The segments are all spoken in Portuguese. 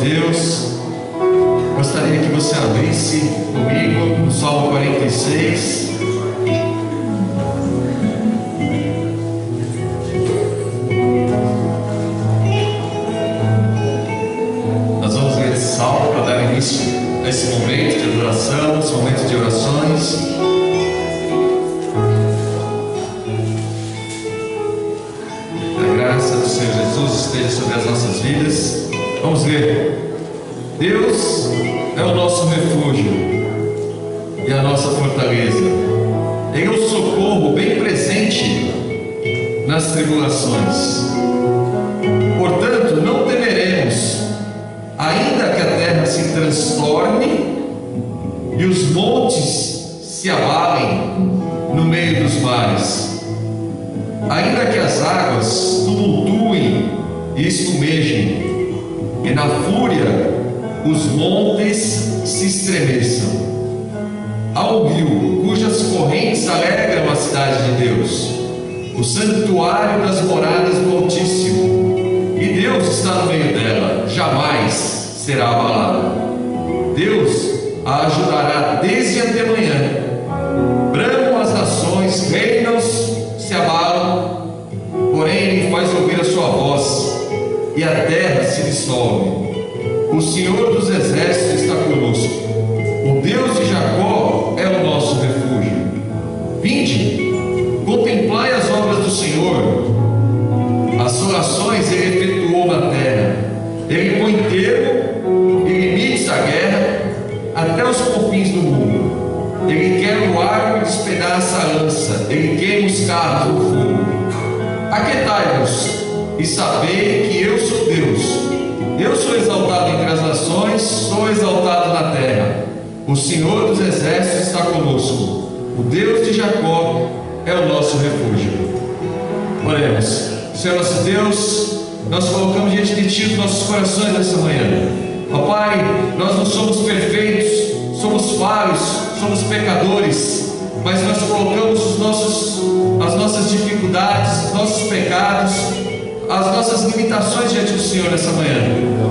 Deus, gostaria que você abrisse comigo no Salmo 46. Nós vamos ler esse salmo para dar início a esse momento de adoração, esse momento de orações. Que a graça do Senhor Jesus esteja sobre as nossas vidas. Vamos ler. Deus é o nosso refúgio e a nossa fortaleza. Ele é o socorro bem presente nas tribulações. Portanto, não temeremos, ainda que a terra se transtorne e os montes se abalem no meio dos mares, ainda que as águas tumultuem e espumejem, e na fúria os montes se estremeçam. Há um rio cujas correntes alegram a cidade de Deus, o santuário das moradas do Altíssimo, e Deus está no meio dela, jamais será abalada. Deus a ajudará desde antemanhã. Bramam as nações, reinos se abalam, porém Ele faz ouvir a sua voz, e a terra se dissolve. O Senhor dos exércitos está conosco. O Deus de Jacó é o nosso refúgio. Vinde, contemplai as obras do Senhor. As suas ações Ele efetuou na terra. Ele põe termo e limites à guerra até os confins do mundo. Ele quebra o arco e despedaça a lança. Ele queima os carros no fogo. Aquietai-vos e sabei que eu sou Deus. Eu sou exaltado entre as nações, sou exaltado na terra. O Senhor dos exércitos está conosco. O Deus de Jacó é o nosso refúgio. Oremos. Senhor nosso Deus, nós colocamos diante de Ti os nossos corações nessa manhã. Ó Pai, nós não somos perfeitos, somos falhos, somos pecadores, mas nós colocamos as nossas dificuldades, os nossos pecados, as nossas limitações diante do Senhor nessa manhã,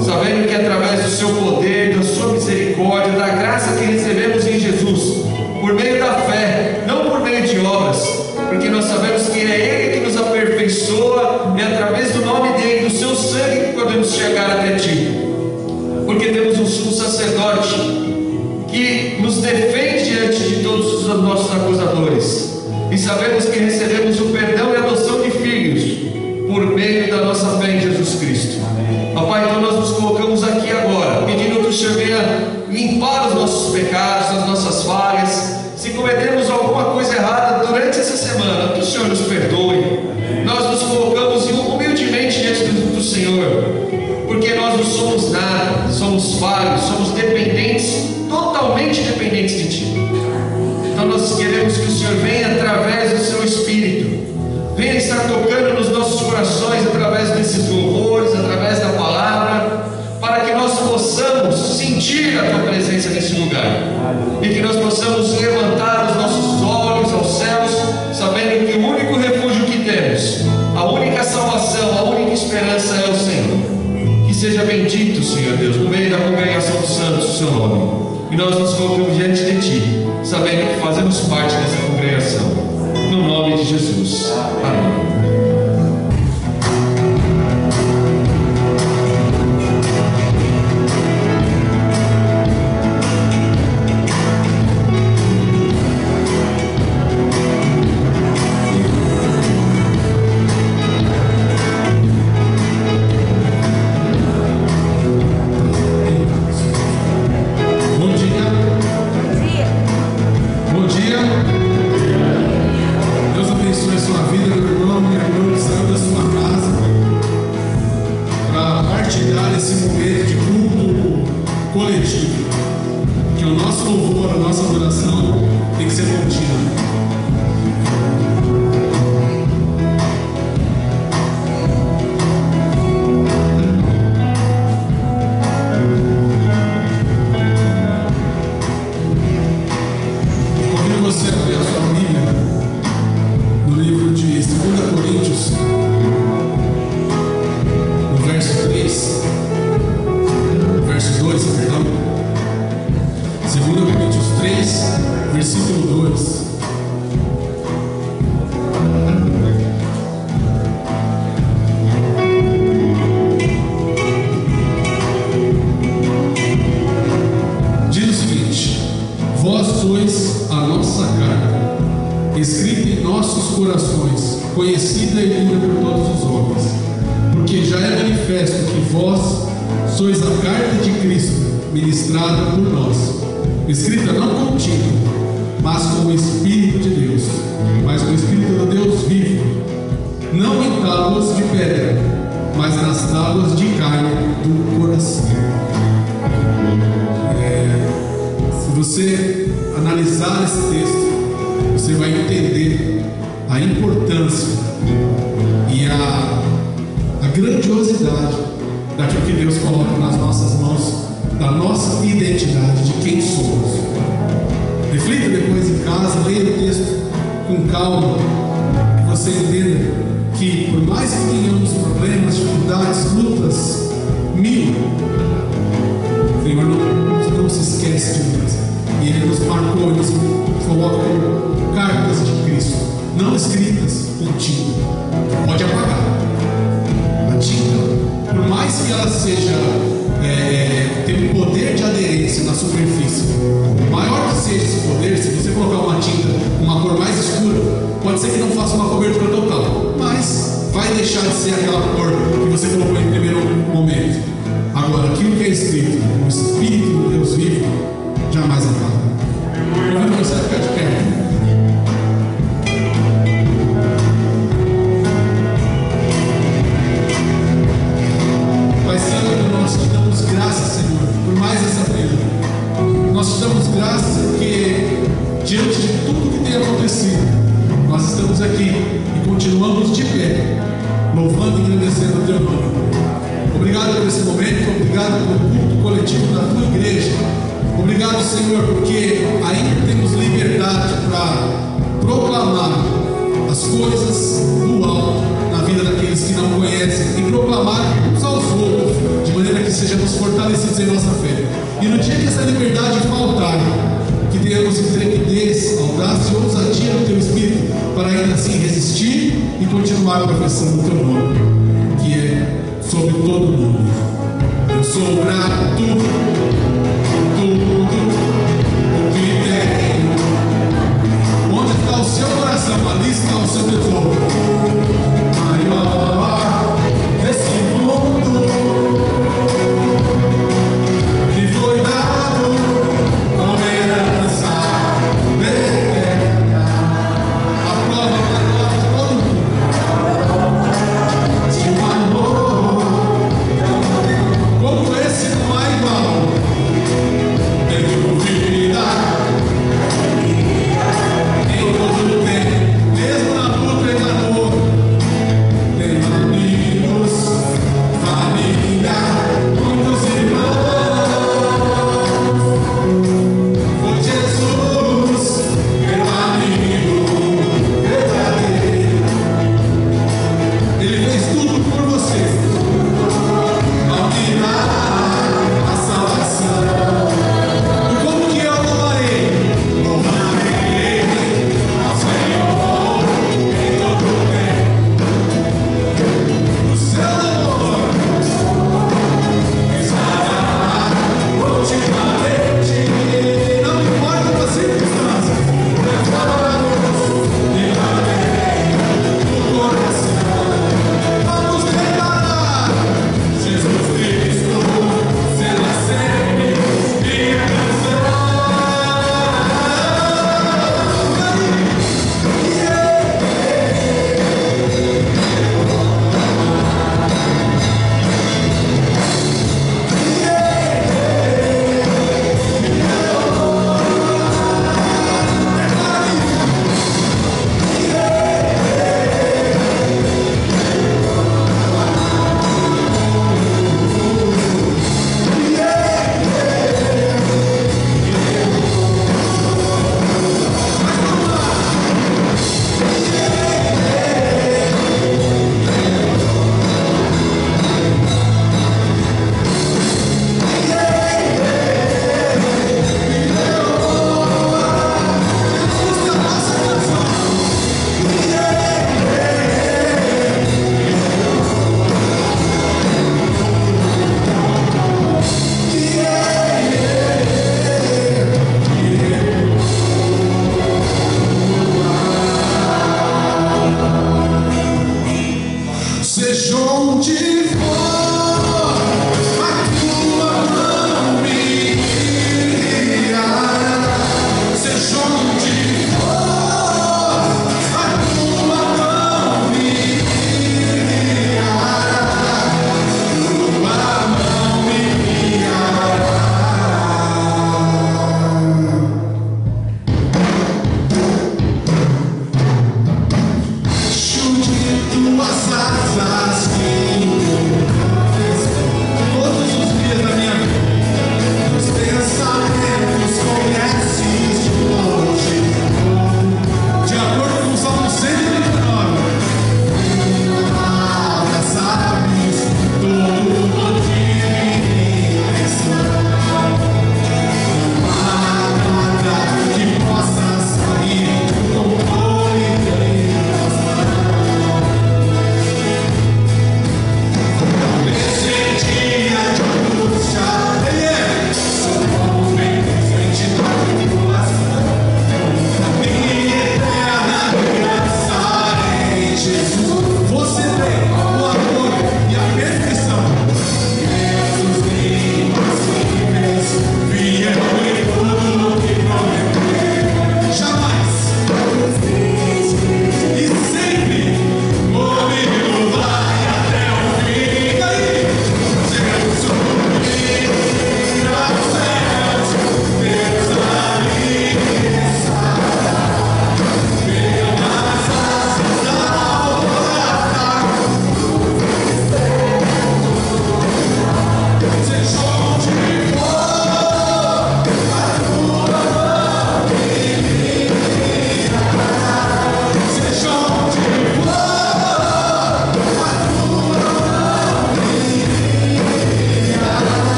sabendo que através do Seu poder, da Sua misericórdia, da graça que recebemos em Jesus, por meio da fé, não por meio de obras, porque nós sabemos que é Ele que nos aperfeiçoa, e através do nome dEle, do Seu sangue, que podemos chegar até Ti, porque temos um sumo sacerdote que nos defende diante de todos os nossos acusadores, e sabemos que recebemos o perdão e a adoção de filhos por meio da nossa fé em Jesus Cristo. Ó Pai, então nós nos colocamos aqui agora, pedindo que o Senhor venha limpar os nossos pecados, as nossas falhas. Se cometemos alguma coisa errada durante essa semana, que o Senhor nos perdoe. Nós nos colocamos humildemente diante do Senhor, porque nós não somos nada, somos falhos, somos dependentes, totalmente dependentes de Ti. Então nós queremos que o Senhor venha através do Seu Espírito, venha estar tocando nos nossos corações através desses louvores, através da palavra, para que nós possamos sentir a Tua presença nesse lugar, e que nós possamos levantar os nossos olhos aos céus, sabendo que o único refúgio que temos, a única salvação, a única esperança é o Senhor. Que seja bendito, Senhor Deus, no meio da congregação dos santos, o Seu nome, e nós nos colocamos diante de Ti, sabendo que fazemos parte dessa congregação, no nome de Jesus. Amém. Bom dia. escrita em nossos corações, conhecida e lida por todos os homens. Porque já é manifesto que vós sois a carta de Cristo, ministrada por nós, escrita não com tinta, mas com o Espírito de Deus, mas com o Espírito do Deus vivo, não em tábuas de pedra, mas nas tábuas de carne do coração. Se você analisar esse texto, você vai entender a importância e a grandiosidade daquilo que Deus coloca nas nossas mãos, da nossa identidade, de quem somos. Reflita depois em casa, leia o texto com calma, que você entenda que por mais que tenhamos problemas, dificuldades, lutas, mil, o Senhor não se esquece de nós. E Ele nos marcou, Ele nos coloca como cartas de Cristo, não escritas com tinta. Pode apagar. A tinta, por mais que ela seja tenha um poder de aderência na superfície, maior que seja esse poder, se você colocar uma tinta com uma cor mais escura, pode ser que não faça uma cobertura total, mas vai deixar de ser aquela cor que você colocou em primeiro momento. Agora, aquilo que é escrito, o Espírito do Deus vivo, jamais apaga. Convido você a ficar de pé. Pai Santo, nós te damos graças, Senhor, por mais essa vida. Nós te damos graças porque, diante de tudo que tem acontecido, nós estamos aqui e continuamos de pé, louvando e agradecendo o teu nome. Obrigado por esse momento, obrigado pelo culto coletivo da tua igreja. Obrigado, Senhor, porque ainda temos liberdade para proclamar as coisas do alto na vida daqueles que não conhecem e proclamar uns aos outros, de maneira que sejamos fortalecidos em nossa fé. E no dia que essa liberdade faltar, que tenhamos intrepidez, audácia e ousadia no teu Espírito para ainda assim resistir e continuar professando o teu nome, que é sobre todo mundo. Eu sou grato por tudo o que tenho. Onde está o seu coração, ali está o seu tesouro. Maior desse mundo que foi dado como herança eterna. A prova para nós de todo mundo de um amor como esse não há igual.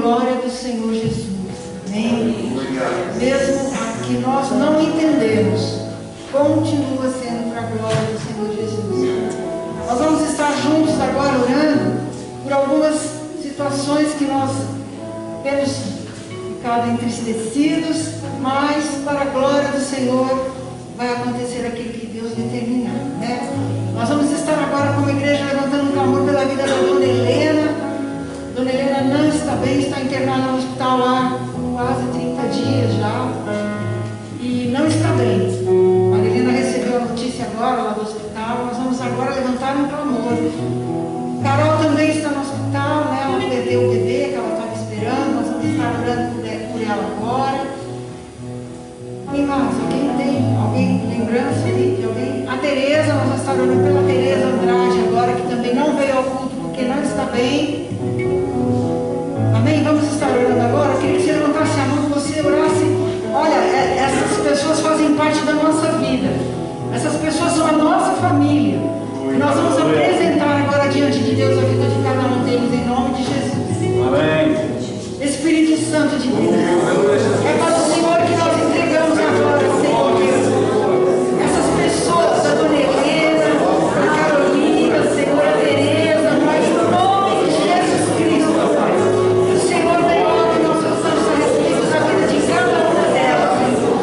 glória do Senhor Jesus. Amém? Mesmo a que nós não entendemos, continua sendo para a glória do Senhor Jesus. Nós vamos estar juntos agora orando por algumas situações que nós temos ficado entristecidos, mas para a glória do Senhor vai acontecer aquilo que Deus determinar, né? Nós vamos estar agora como igreja levantando um clamor pela vida da Dona Helena. Dona Helena não está bem, está internada no hospital há quase 30 dias já e não está bem. A Dona Helena recebeu a notícia agora lá do hospital. Nós vamos agora levantar um clamor. Carol também está no hospital, né? Ela perdeu o bebê que ela estava esperando. Nós vamos estar orando por ela agora. Quem mais? Alguém lembrança aí de alguém? A Tereza, nós vamos estar orando pela Tereza Andrade agora, que também não veio ao culto porque não está bem. Amém? Vamos estar orando agora. Eu queria que você levantasse a mão, que você orasse. Olha, essas pessoas fazem parte da nossa vida. Essas pessoas são a nossa família. E nós vamos apresentar agora diante de Deus a vida de cada um deles em nome de Jesus. Amém. Espírito Santo de Deus, é para o Senhor que nós entregamos agora, Senhor Deus. Essas pessoas, a Dona Helena, a Carolina, Senhor, a Tereza, mas em nome de Jesus Cristo, Pai. O Senhor melhor que nós possamos a respeito da vida de cada uma delas, Senhor.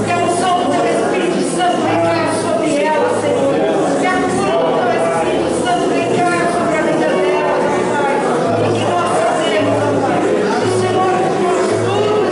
Que a unção do Teu Espírito Santo recaia sobre elas, Senhor. Que a cura do Teu Espírito Santo recaia sobre a vida delas, Pai. E que nós sabemos, Pai. O Senhor, tudo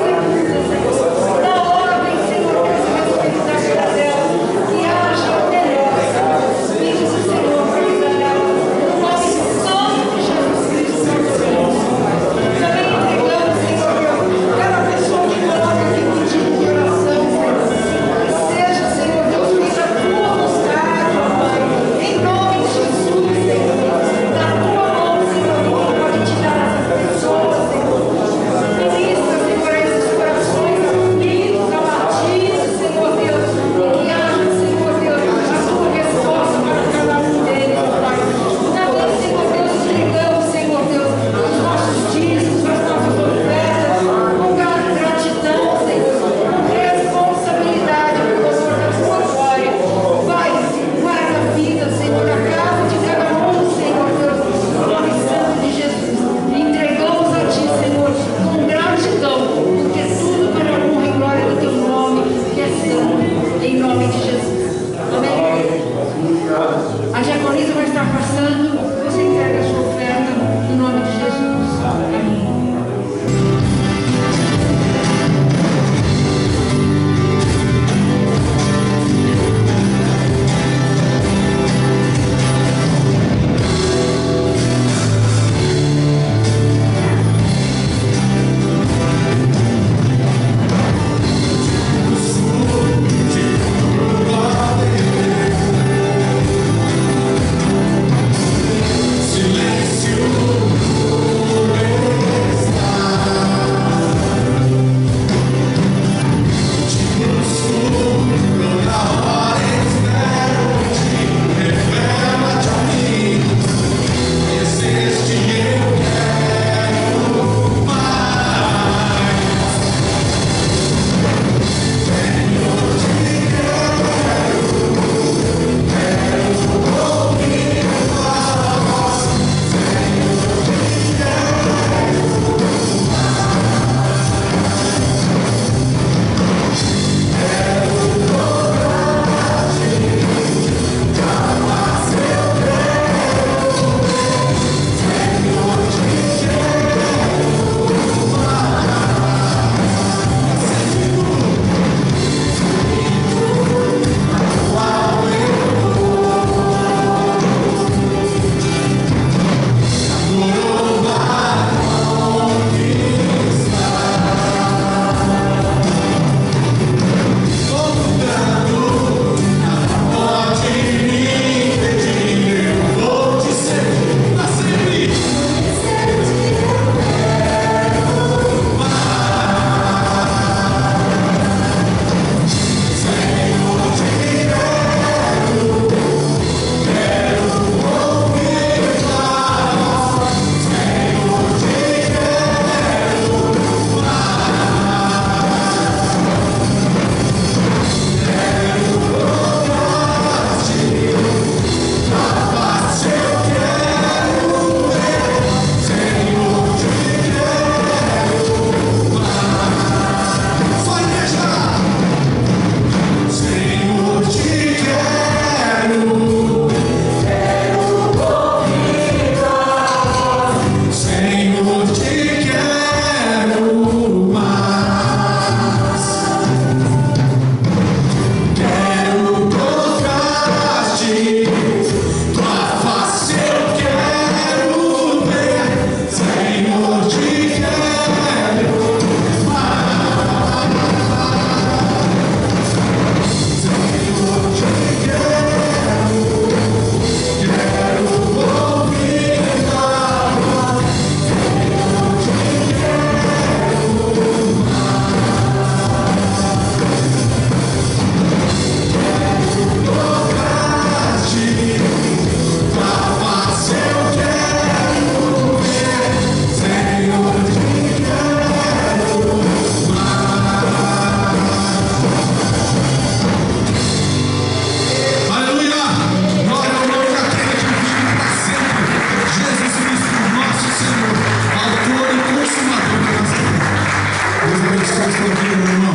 sua vida, meu irmão.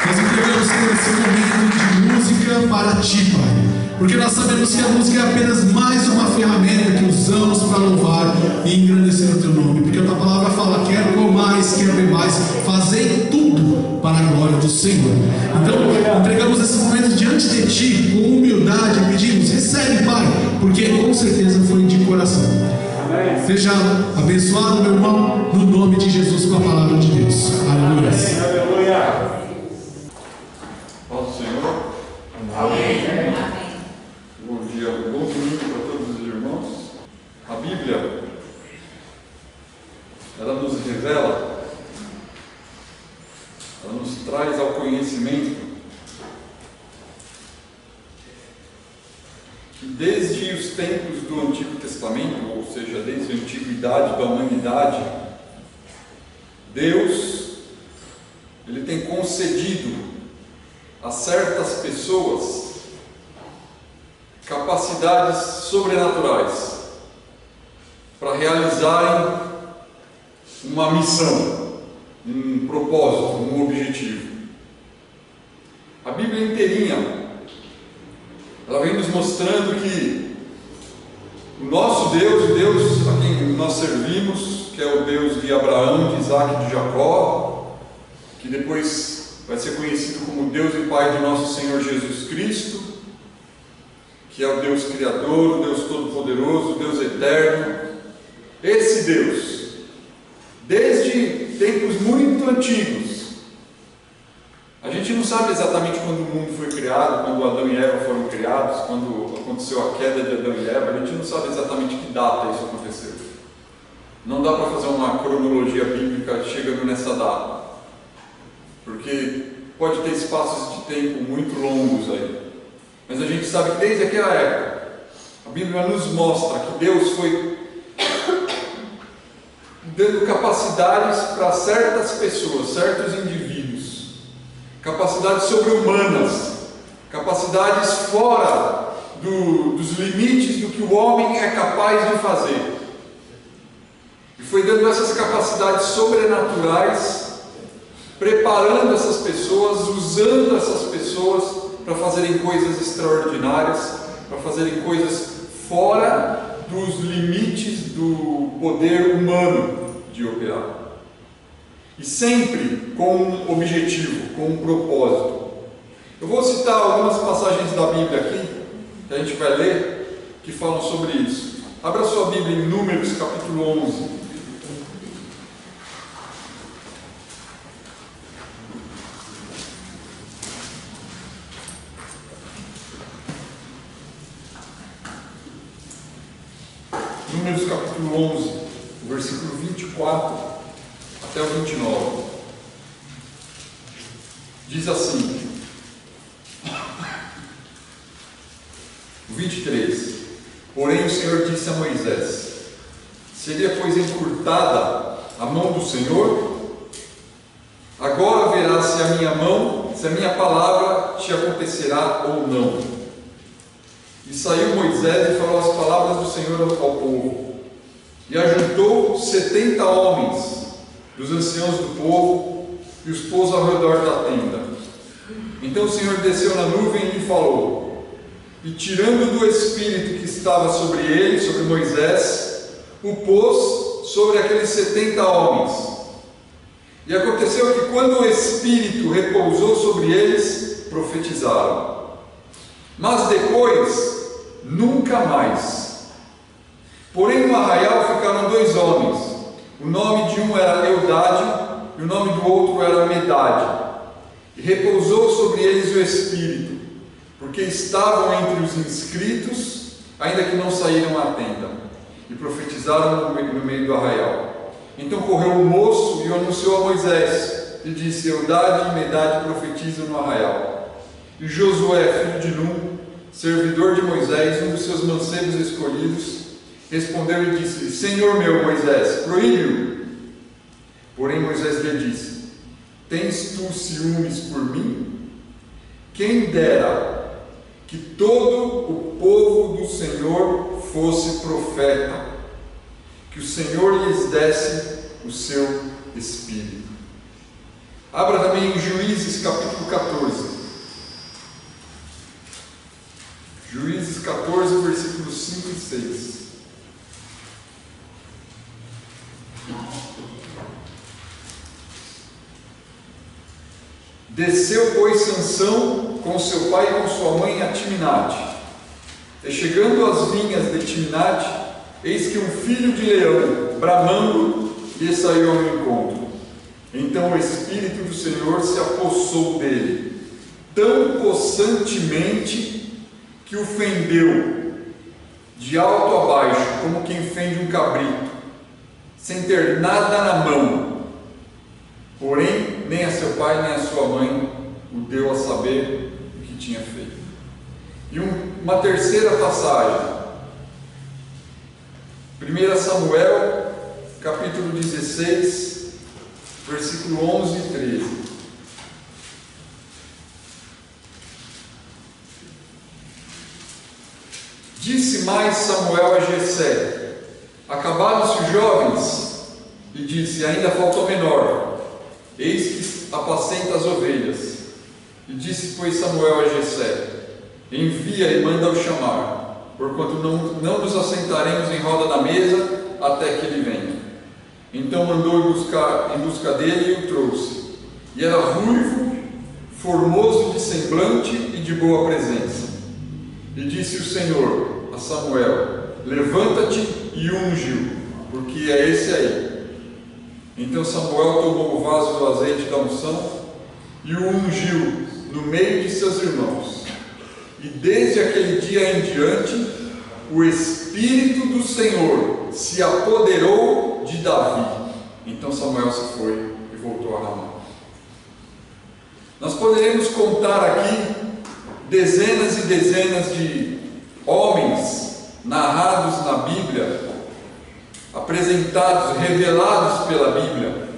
Nós entregamos, Senhor, esse momento de música para Ti, Pai. Porque nós sabemos que a música é apenas mais uma ferramenta que usamos para louvar e engrandecer o Teu nome. Porque a Tua palavra fala: quer comais, quer bebais, fazei tudo para a glória do Senhor. Então, entregamos esse momento diante de Ti, com humildade, pedimos: recebe, Pai, porque com certeza foi de coração. Seja abençoado, meu irmão, no nome de Jesus, com a palavra de Deus. Aleluia. Aleluia. Paz do Senhor. Amém. Bom dia, bom domingo para todos os irmãos. A Bíblia, ela nos revela, ela nos traz ao conhecimento que desde os tempos do Antigo Testamento, ou seja, desde a antiguidade da humanidade, Deus, Ele tem concedido a certas pessoas capacidades sobrenaturais para realizarem uma missão, um propósito, um objetivo. A Bíblia inteirinha, ela vem nos mostrando que o nosso Deus, o Deus a quem nós servimos, que é o Deus de Abraão, de Isaac e de Jacó, que depois vai ser conhecido como Deus e Pai de nosso Senhor Jesus Cristo, que é o Deus Criador, o Deus Todo-Poderoso, o Deus Eterno. Esse Deus, desde tempos muito antigos, a gente não sabe exatamente quando o mundo foi criado, quando Adão e Eva foram criados, quando aconteceu a queda de Adão e Eva, a gente não sabe exatamente que data isso aconteceu. Não dá para fazer uma cronologia bíblica chegando nessa data, porque pode ter espaços de tempo muito longos aí. Mas a gente sabe que desde aquela época, a Bíblia nos mostra que Deus foi dando capacidades para certas pessoas, certos indivíduos, capacidades sobre-humanas, capacidades fora dos limites do que o homem é capaz de fazer. E foi dando essas capacidades sobrenaturais, preparando essas pessoas, usando essas pessoas para fazerem coisas extraordinárias, para fazerem coisas fora dos limites do poder humano de operar. E sempre com um objetivo, com um propósito. Eu vou citar algumas passagens da Bíblia aqui, que a gente vai ler, que falam sobre isso. Abra sua Bíblia em Números, capítulo 11. Números capítulo 11, versículo 24 até o 29. Diz assim, o 23: Porém o Senhor disse a Moisés: Seria, pois, encurtada a mão do Senhor? Agora verás se a minha palavra te acontecerá ou não. E saiu Moisés e falou as palavras do Senhor ao povo. E ajuntou 70 homens dos anciãos do povo e os pôs ao redor da tenda. Então o Senhor desceu na nuvem e lhe falou. E tirando do Espírito que estava sobre ele, sobre Moisés, o pôs sobre aqueles 70 homens. E aconteceu que quando o Espírito repousou sobre eles, profetizaram. Mas depois, nunca mais. Porém no arraial ficaram 2 homens. O nome de um era Eldade e o nome do outro era Medade. E repousou sobre eles o Espírito, porque estavam entre os inscritos, ainda que não saíram à tenda, e profetizaram no meio do arraial. Então correu o moço e o anunciou a Moisés, e disse: Eldade e Medade profetizam no arraial. E Josué, filho de Num, servidor de Moisés, um dos seus mancebos escolhidos, respondeu e disse: Senhor meu Moisés, proíbe-o. Porém Moisés lhe disse: Tens tu ciúmes por mim? Quem dera que todo o povo do Senhor fosse profeta, que o Senhor lhes desse o seu Espírito. Abra também em Juízes capítulo 14. Juízes 14, versículos 5 e 6. Desceu, pois, Sansão com seu pai e com sua mãe a Timnate. E chegando às vinhas de Timnate, eis que um filho de leão, bramando, lhe saiu ao encontro. Então o Espírito do Senhor se apossou dele, tão possantemente que o fendeu, de alto a baixo, como quem fende um cabrito, sem ter nada na mão. Porém, nem a seu pai nem a sua mãe o deu a saber o que tinha feito. E uma terceira passagem, 1 Samuel, capítulo 16, versículo 11 e 13. Disse mais Samuel a Jessé: acabaram-se os jovens? E disse: ainda falta o menor, eis que apacenta as ovelhas. E disse, pois, Samuel a Jessé: envia e manda-o chamar, porquanto não nos assentaremos em roda da mesa até que ele venha. Então mandou em busca dele e o trouxe. E era ruivo, formoso de semblante e de boa presença. E disse o Senhor a Samuel: levanta-te e unge-o, porque é esse aí. Então Samuel tomou o vaso do azeite da unção e o ungiu no meio de seus irmãos. E desde aquele dia em diante, o Espírito do Senhor se apoderou de Davi. Então Samuel se foi e voltou a Ramá. Nós poderemos contar aqui dezenas e dezenas de homens narrados na Bíblia, apresentados, revelados pela Bíblia,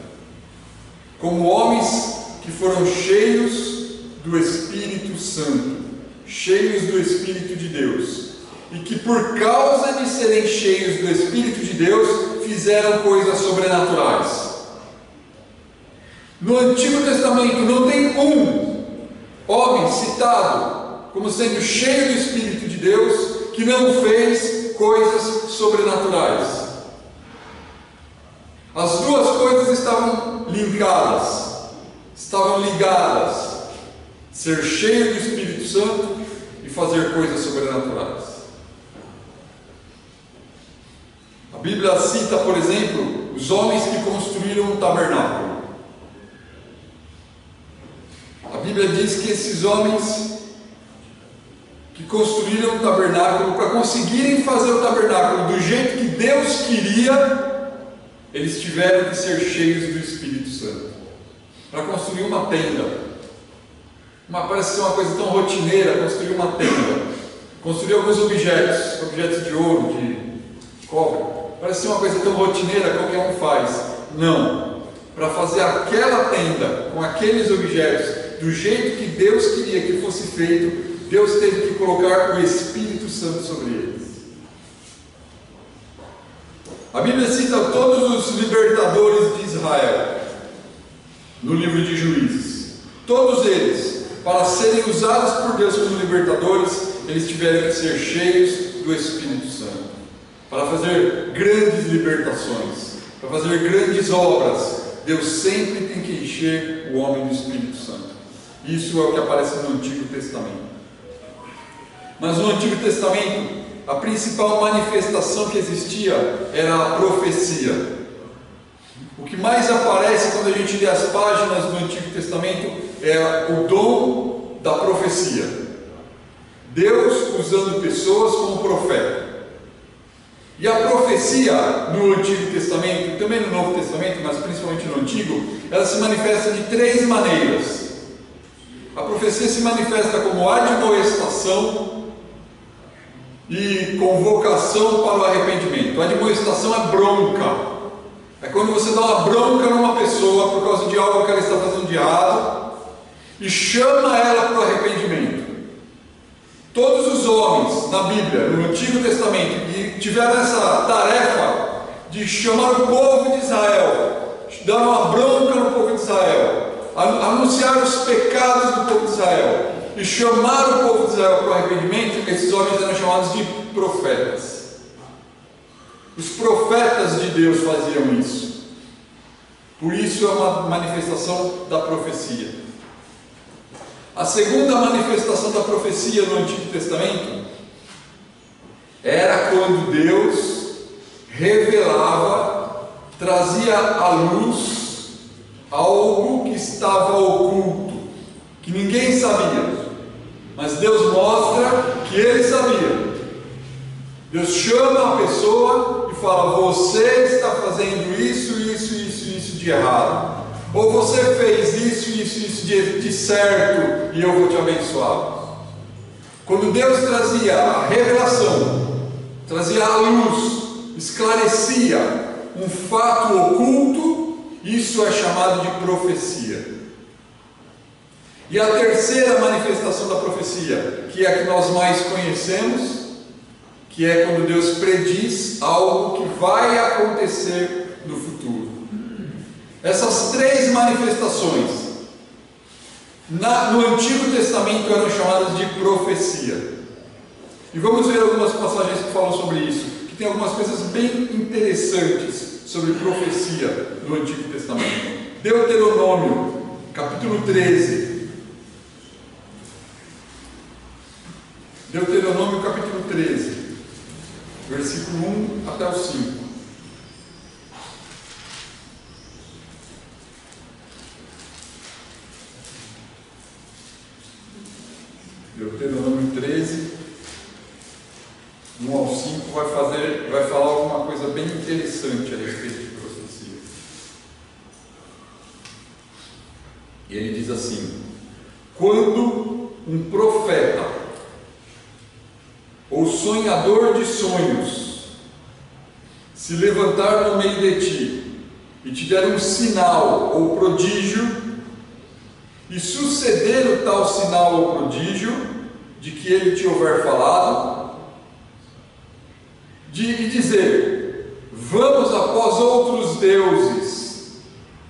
como homens que foram cheios do Espírito Santo, cheios do Espírito de Deus, e que por causa de serem cheios do Espírito de Deus, fizeram coisas sobrenaturais. No Antigo Testamento não tem um homem citado como sendo cheio do Espírito de Deus que não fez coisas sobrenaturais. As duas coisas estavam linkadas, estavam ligadas: ser cheio do Espírito Santo e fazer coisas sobrenaturais. A Bíblia cita, por exemplo, os homens que construíram um tabernáculo. A Bíblia diz que esses homens que construíram um tabernáculo, para conseguirem fazer o tabernáculo do jeito que Deus queria, eles tiveram que ser cheios do Espírito Santo. Para construir uma tenda, parece ser uma coisa tão rotineira, construir uma tenda, construir alguns objetos de ouro, de cobre, parece ser uma coisa tão rotineira, qualquer um faz. Não, para fazer aquela tenda, com aqueles objetos, do jeito que Deus queria que fosse feito, Deus teve que colocar o Espírito Santo sobre eles. A Bíblia cita todos os libertadores de Israel no livro de Juízes. Todos eles, para serem usados por Deus como libertadores, eles tiveram que ser cheios do Espírito Santo, para fazer grandes libertações, para fazer grandes obras. Deus sempre tem que encher o homem do Espírito Santo. Isso é o que aparece no Antigo Testamento. Mas no Antigo Testamento, a principal manifestação que existia era a profecia. O que mais aparece quando a gente lê as páginas do Antigo Testamento é o dom da profecia. Deus usando pessoas como profeta. E a profecia no Antigo Testamento, também no Novo Testamento, mas principalmente no Antigo, ela se manifesta de três maneiras. A profecia se manifesta como admoestação e convocação para o arrependimento. A admoestação é bronca. É quando você dá uma bronca numa pessoa por causa de algo que ela está fazendo de errado e chama ela para o arrependimento. Todos os homens na Bíblia, no Antigo Testamento, que tiveram essa tarefa de chamar o povo de Israel, dar uma bronca no povo de Israel, a anunciar os pecados do povo de Israel e chamar o povo de Israel para o arrependimento, esses homens eram chamados de profetas. Os profetas de Deus faziam isso. Por isso é uma manifestação da profecia. A segunda manifestação da profecia no Antigo Testamento era quando Deus revelava, trazia à luz algo que estava oculto, que ninguém sabia, mas Deus mostra que Ele sabia. Deus chama a pessoa e fala: você está fazendo isso de errado, ou você fez isso de certo, e eu vou te abençoar. Quando Deus trazia a revelação, trazia a luz, esclarecia um fato oculto, isso é chamado de profecia. E a terceira manifestação da profecia, que é a que nós mais conhecemos, que é quando Deus prediz algo que vai acontecer no futuro. Essas três manifestações no Antigo Testamento eram chamadas de profecia. E vamos ver algumas passagens que falam sobre isso, que tem algumas coisas bem interessantes sobre profecia no Antigo Testamento. Deuteronômio, capítulo 13. Deuteronômio, capítulo 13, versículo 1 até o 5. Deuteronômio 13, 1 ao 5, vai falar alguma coisa bem interessante a respeito de profecia. E ele diz assim: quando um profeta ou sonhador de sonhos se levantar no meio de ti e te der um sinal ou prodígio, e suceder o tal sinal ou prodígio de que ele te houver falado, e dizer: vamos após outros deuses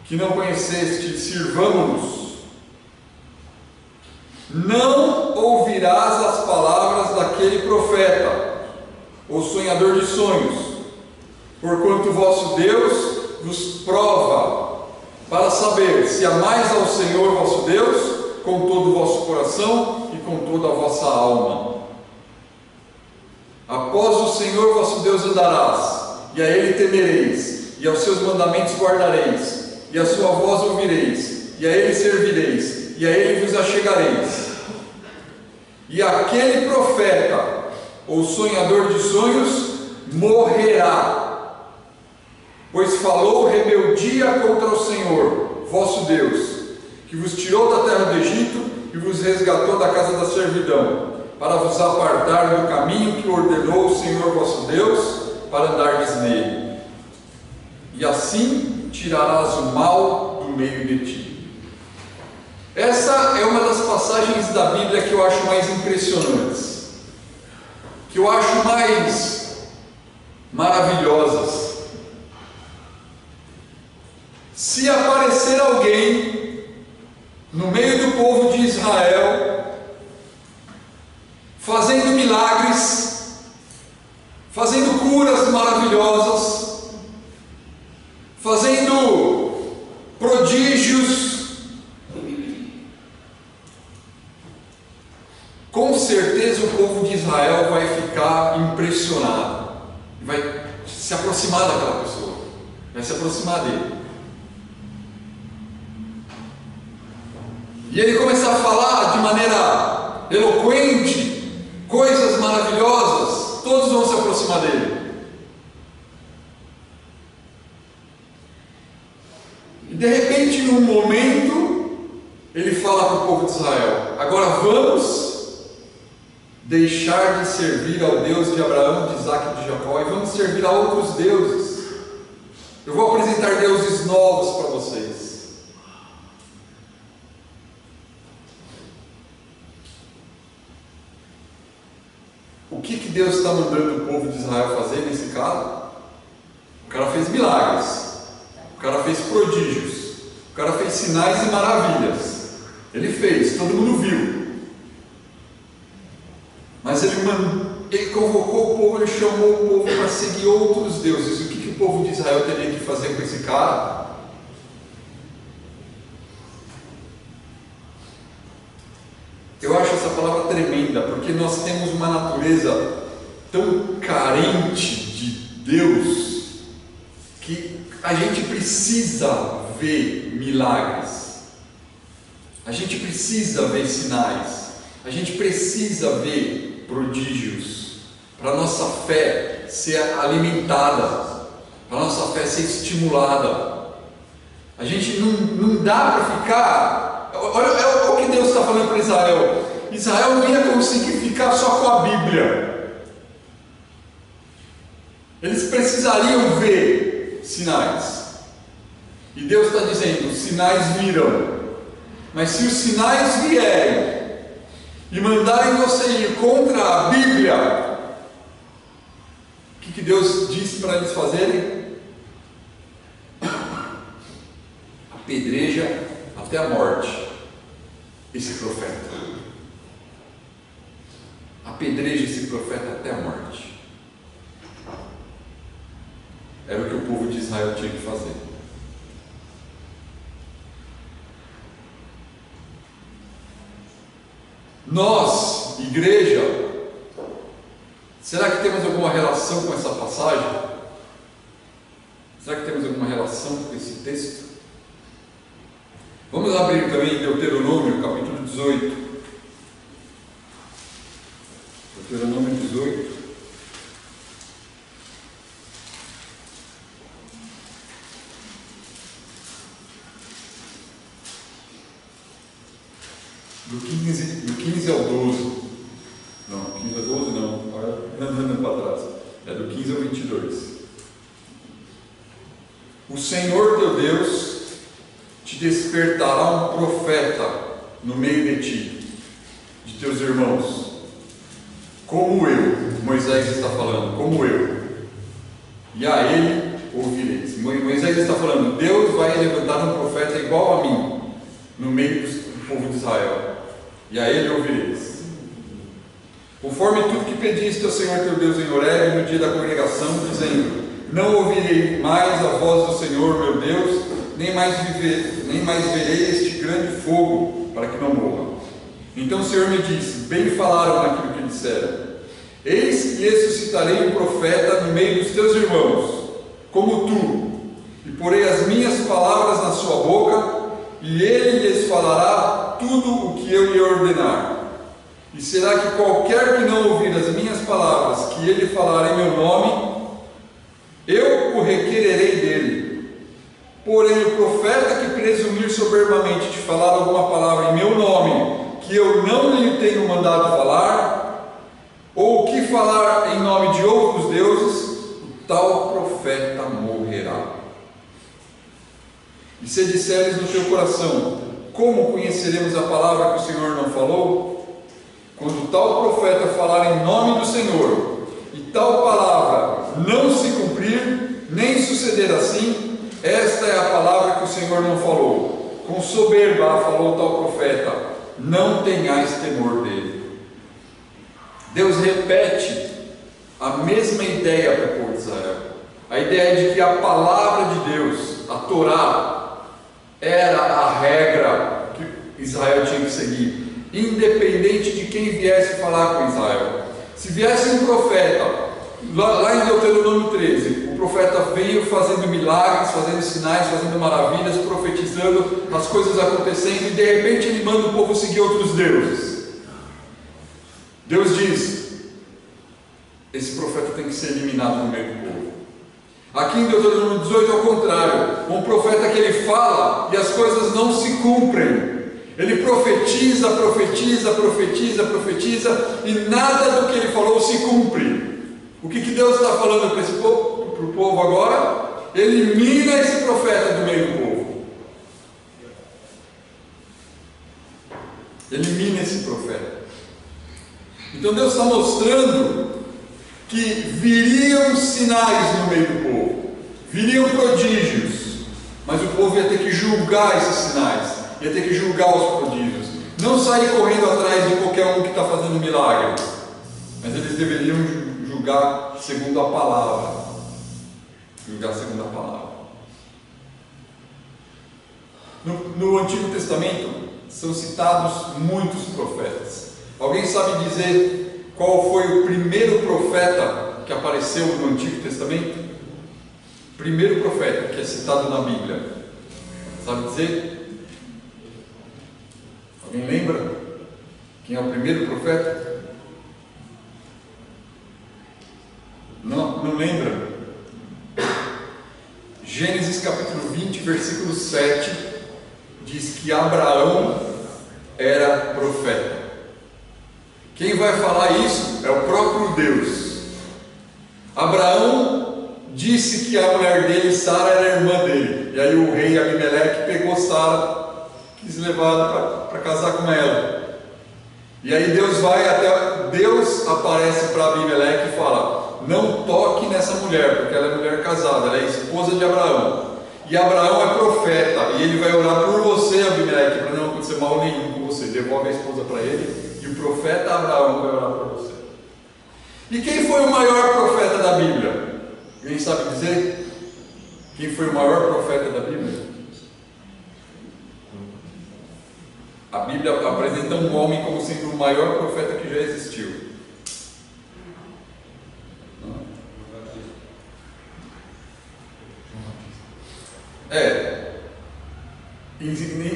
que não conheceste, sirvamo-nos, não ouvirás as palavras daquele profeta ou sonhador de sonhos, porquanto o vosso Deus vos prova para saber se amais ao Senhor vosso Deus com todo o vosso coração e com toda a vossa alma. Após o Senhor vosso Deus andarás, e a Ele temereis, e aos seus mandamentos guardareis, e a sua voz ouvireis, e a Ele servireis, e a Ele vos achegareis. E aquele profeta ou sonhador de sonhos morrerá, pois falou rebeldia contra o Senhor vosso Deus, que vos tirou da terra do Egito e vos resgatou da casa da servidão, para vos apartar do caminho que ordenou o Senhor vosso Deus, para andardes nele. E assim tirarás o mal do meio de ti. Essa é uma das passagens da Bíblia que eu acho mais impressionantes, que eu acho mais maravilhosas. Se aparecer alguém no meio do povo de Israel, fazendo milagres, fazendo curas maravilhosas, fazendo prodígios, com certeza o povo de Israel vai ficar impressionado, vai se aproximar daquela pessoa, vai se aproximar dele. E ele começar a falar de maneira eloquente, coisas maravilhosas, todos vão se aproximar dele. E de repente, num momento, ele fala para o povo de Israel: agora vamos deixar de servir ao Deus de Abraão, de Isaac e de Jacó, e vamos servir a outros deuses. Eu vou apresentar deuses novos para vocês. O que Deus está mandando o povo de Israel fazer nesse caso? O cara fez milagres, o cara fez prodígios, o cara fez sinais e maravilhas. Ele fez, todo mundo viu. Mas ele convocou o povo, ele chamou o povo para seguir outros deuses. O que o povo de Israel teria que fazer com esse cara? Eu acho essa palavra tremenda, porque nós temos uma natureza tão carente de Deus que a gente precisa ver milagres, a gente precisa ver sinais, a gente precisa ver prodígios, para a nossa fé ser alimentada, para a nossa fé ser estimulada. A gente não dá para ficar. Olha o que Deus está falando para Israel. Israel não ia conseguir ficar só com a Bíblia. Eles precisariam ver sinais. E Deus está dizendo: os sinais virão. Mas se os sinais vierem e mandarem você ir contra a Bíblia, o que Deus disse para eles fazerem? Apedreja até a morte esse profeta. Apedreja esse profeta até a morte. Era o que o povo de Israel tinha que fazer. Nós, igreja, será que temos alguma relação com essa passagem? Será que temos alguma relação com esse texto? Vamos abrir também Deuteronômio, capítulo 18. Deuteronômio 18. Do 15 ao 12. Não, 15 ao 12 não. Andando para trás. É do 15 ao 22. O Senhor teu Deus te despertará um profeta no meio de ti, de teus irmãos, como eu. Moisés está falando, como eu. E a ele ouvireis. Moisés está falando: Deus vai levantar um profeta igual a mim no meio do povo de Israel, e a ele ouvireis. Conforme tudo que pediste ao Senhor teu Deus em Horebe no dia da congregação, dizendo: não ouvirei mais a voz do Senhor meu Deus, nem mais verei este grande fogo, para que não morra. Então o Senhor me disse: bem falaram naquilo que disseram. Eis que lhes suscitarei um profeta no meio dos teus irmãos, como tu, e porei as minhas palavras na sua boca, e ele lhes falará tudo o que eu lhe ordenar. E será que qualquer que não ouvir as minhas palavras, que ele falar em meu nome, eu o requererei dele. Porém, o profeta que presumir soberbamente de falar alguma palavra em meu nome, que eu não lhe tenho mandado falar, ou que falar em nome de outros deuses, o tal profeta morrerá. E se disseres no teu coração: como conheceremos a palavra que o Senhor não falou? Quando tal profeta falar em nome do Senhor, e tal palavra não se cumprir, nem suceder assim, esta é a palavra que o Senhor não falou. Com soberba falou tal profeta: não tenhais temor dele. Deus repete a mesma ideia para o povo de Israel. A ideia de que a palavra de Deus, a Torá, era a regra que Israel tinha que seguir, independente de quem viesse falar com Israel. Se viesse um profeta, lá em Deuteronômio 13, o profeta veio fazendo milagres, fazendo sinais, fazendo maravilhas, profetizando, as coisas acontecendo, e de repente ele manda o povo seguir outros deuses. Deus diz: esse profeta tem que ser eliminado no meio do povo. Aqui em Deuteronômio 18 é o contrário. Um profeta que ele fala e as coisas não se cumprem. Ele profetiza, profetiza, profetiza, profetiza, e nada do que ele falou se cumpre. O que Deus está falando para esse povo, para o povo agora? Elimina esse profeta do meio do povo. Elimina esse profeta. Então Deus está mostrando que viriam sinais no meio do povo, viriam prodígios, mas o povo ia ter que julgar esses sinais, ia ter que julgar os prodígios. Não sair correndo atrás de qualquer um que está fazendo milagre, mas eles deveriam julgar segundo a palavra. Julgar segundo a palavra. No Antigo Testamento são citados muitos profetas. Alguém sabe dizer qual foi o primeiro profeta que apareceu no Antigo Testamento? Primeiro profeta que é citado na Bíblia. Sabe dizer? Alguém lembra? Quem é o primeiro profeta? Não lembra? Gênesis capítulo 20, versículo 7 diz que Abraão era profeta. Quem vai falar isso é o próprio Deus. Abraão disse que a mulher dele, Sara, era irmã dele. E aí o rei Abimeleque pegou Sara, quis levá-la para casar com ela. E aí Deus aparece para Abimeleque e fala: não toque nessa mulher, porque ela é mulher casada, ela é esposa de Abraão. E Abraão é profeta, e ele vai orar por você, Abimeleque, para não acontecer mal nenhum com você. Devolve a esposa para ele, e o profeta Abraão vai orar por você. E quem foi o maior profeta da Bíblia? Alguém sabe dizer? Quem foi o maior profeta da Bíblia? A Bíblia apresenta um homem como sendo o maior profeta que já existiu.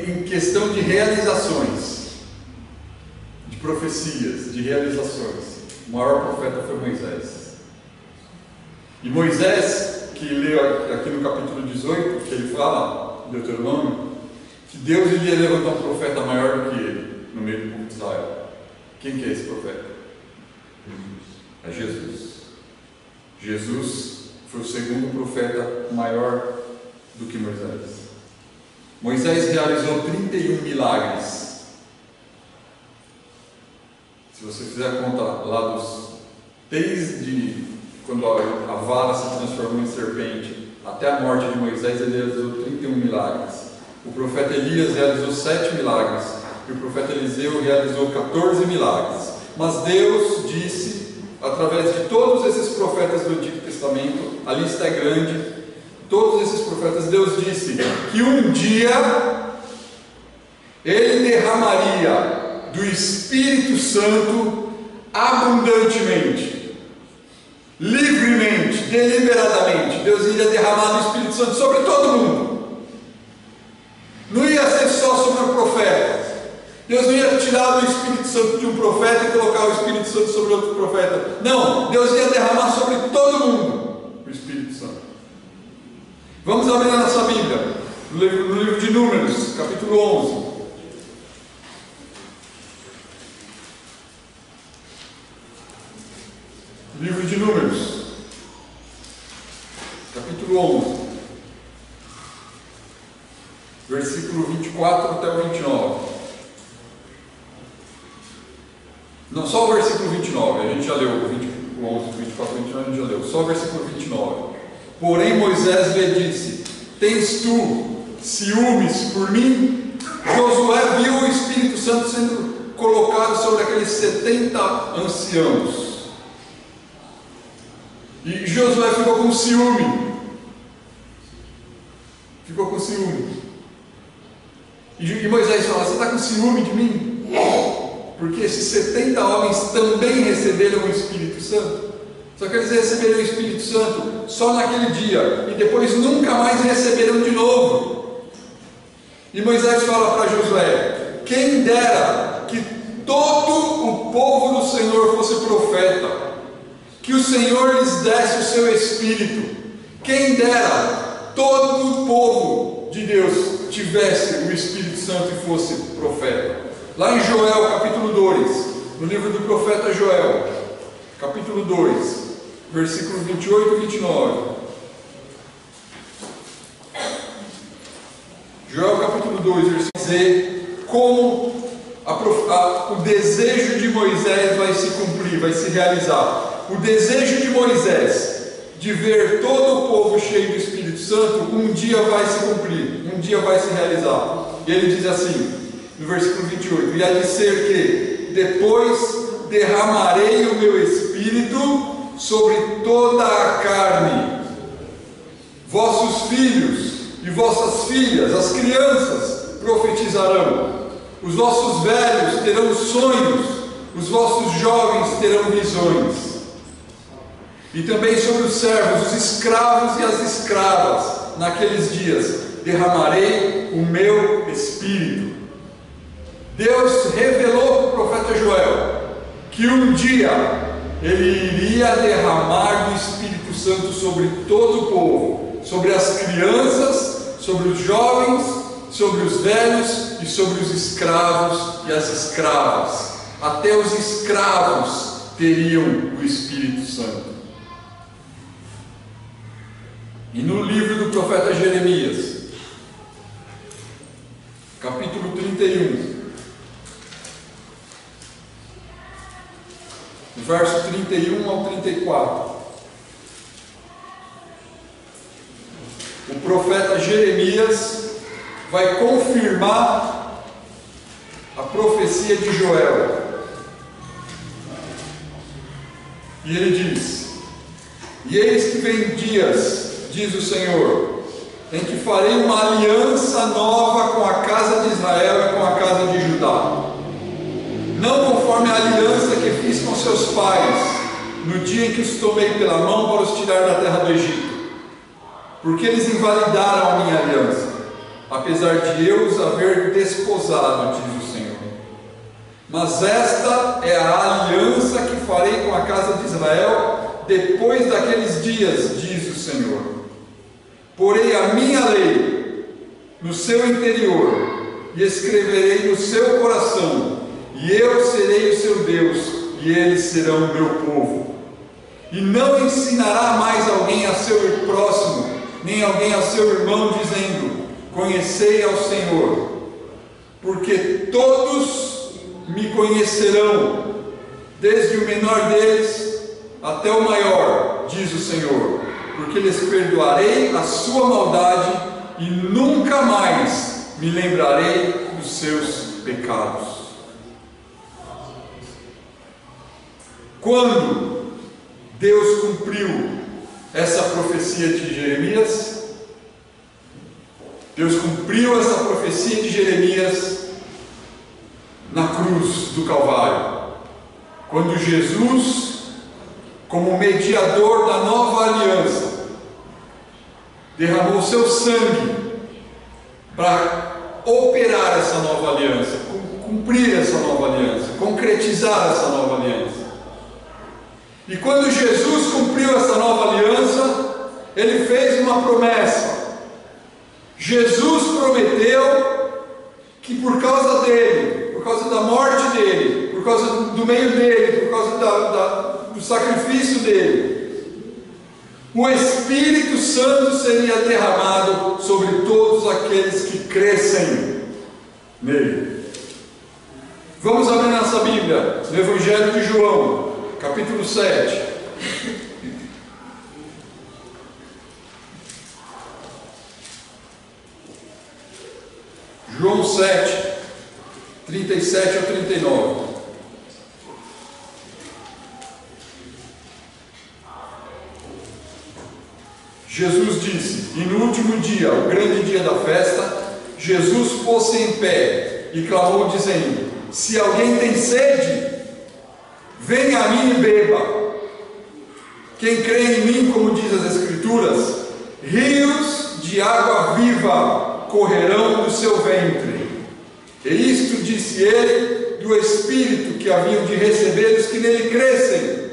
Em questão de realizações, de profecias, de realizações, o maior profeta foi Moisés. E Moisés, que leu aqui no capítulo 18, que ele fala, Deuteronômio, que Deus iria levantar um profeta maior do que ele, no meio do povo de Israel. Quem que é esse profeta? É Jesus. Jesus foi o segundo profeta maior do que Moisés. Moisés realizou 31 milagres. Se você fizer a conta lá desde quando a vara se transformou em serpente até a morte de Moisés, ele realizou 31 milagres. O profeta Elias realizou 7 milagres e o profeta Eliseu realizou 14 milagres. Mas Deus disse, através de todos esses profetas do Antigo Testamento, a lista é grande, todos esses profetas, Deus disse que um dia Ele derramaria do Espírito Santo abundantemente, livremente, deliberadamente. Deus iria derramar do Espírito Santo sobre todo mundo. Não ia ser só sobre o profeta. Deus não ia tirar do Espírito Santo de um profeta e colocar o Espírito Santo sobre outro profeta. Não, Deus ia derramar sobre todo mundo o Espírito Santo. Vamos abrir a nossa Bíblia, no livro de Números, capítulo 11. Livro de Números, capítulo 11, versículo 24 até o 29. Não, só o versículo 29, a gente já leu o 11, 24 e 29, a gente já leu, só o versículo 29. Porém Moisés lhe disse: tens tu ciúmes por mim? Josué viu o Espírito Santo sendo colocado sobre aqueles 70 anciãos. E Josué ficou com ciúme. Ficou com ciúme. E Moisés fala: você está com ciúme de mim? Porque esses 70 homens também receberam o Espírito Santo. Só que eles receberam o Espírito Santo só naquele dia, e depois nunca mais receberam de novo. E Moisés fala para Josué: quem dera que todo o povo do Senhor fosse profeta, que o Senhor lhes desse o seu Espírito. Quem dera todo o povo de Deus tivesse o Espírito Santo e fosse profeta. Lá em Joel capítulo 2, no livro do profeta Joel, capítulo 2, versículo 28 e 29. Joel capítulo 2, versículo dizer como o desejo de Moisés vai se cumprir, vai se realizar. O desejo de Moisés de ver todo o povo cheio do Espírito Espírito Santo um dia vai se cumprir, um dia vai se realizar. E ele diz assim, no versículo 28, e há de ser que depois derramarei o meu Espírito sobre toda a carne. Vossos filhos e vossas filhas, as crianças, profetizarão. Os vossos velhos terão sonhos, os vossos jovens terão visões. E também sobre os servos, os escravos e as escravas, naqueles dias, derramarei o meu Espírito. Deus revelou para o profeta Joel que um dia ele iria derramar o Espírito Santo sobre todo o povo, sobre as crianças, sobre os jovens, sobre os velhos e sobre os escravos e as escravas. Até os escravos teriam o Espírito Santo. E no livro do profeta Jeremias, capítulo 31, verso 31 ao 34, o profeta Jeremias vai confirmar a profecia de Joel. E ele diz: e eis que vem dias, diz o Senhor, em que farei uma aliança nova com a casa de Israel e com a casa de Judá, não conforme a aliança que fiz com seus pais, no dia em que os tomei pela mão para os tirar da terra do Egito, porque eles invalidaram a minha aliança, apesar de eu os haver desposado, diz o Senhor. Mas esta é a aliança que farei com a casa de Israel depois daqueles dias, diz o Senhor. Porei a minha lei no seu interior e escreverei no seu coração, e eu serei o seu Deus, e eles serão o meu povo. E não ensinará mais alguém a seu próximo, nem alguém a seu irmão, dizendo: conhecei ao Senhor, porque todos me conhecerão, desde o menor deles até o maior, diz o Senhor, porque lhes perdoarei a sua maldade e nunca mais me lembrarei dos seus pecados. Quando Deus cumpriu essa profecia de Jeremias, Deus cumpriu essa profecia de Jeremias na cruz do Calvário, quando Jesus, como mediador da nova aliança, derramou seu sangue para operar essa nova aliança, cumprir essa nova aliança, concretizar essa nova aliança. E quando Jesus cumpriu essa nova aliança, ele fez uma promessa. Jesus prometeu que por causa dele, por causa da morte dele, por causa do meio dele, por causa do sacrifício dele, o Espírito Santo seria derramado sobre todos aqueles que crescem nele. Vamos abrir nossa Bíblia no Evangelho de João, capítulo 7. João 7, 37 ao 39. Jesus disse, e no último dia, o grande dia da festa, Jesus pôs-se em pé e clamou, dizendo: se alguém tem sede, venha a mim e beba. Quem crê em mim, como diz as Escrituras, rios de água viva correrão do seu ventre. E isto disse ele do Espírito que haviam de receber os que nele crescem,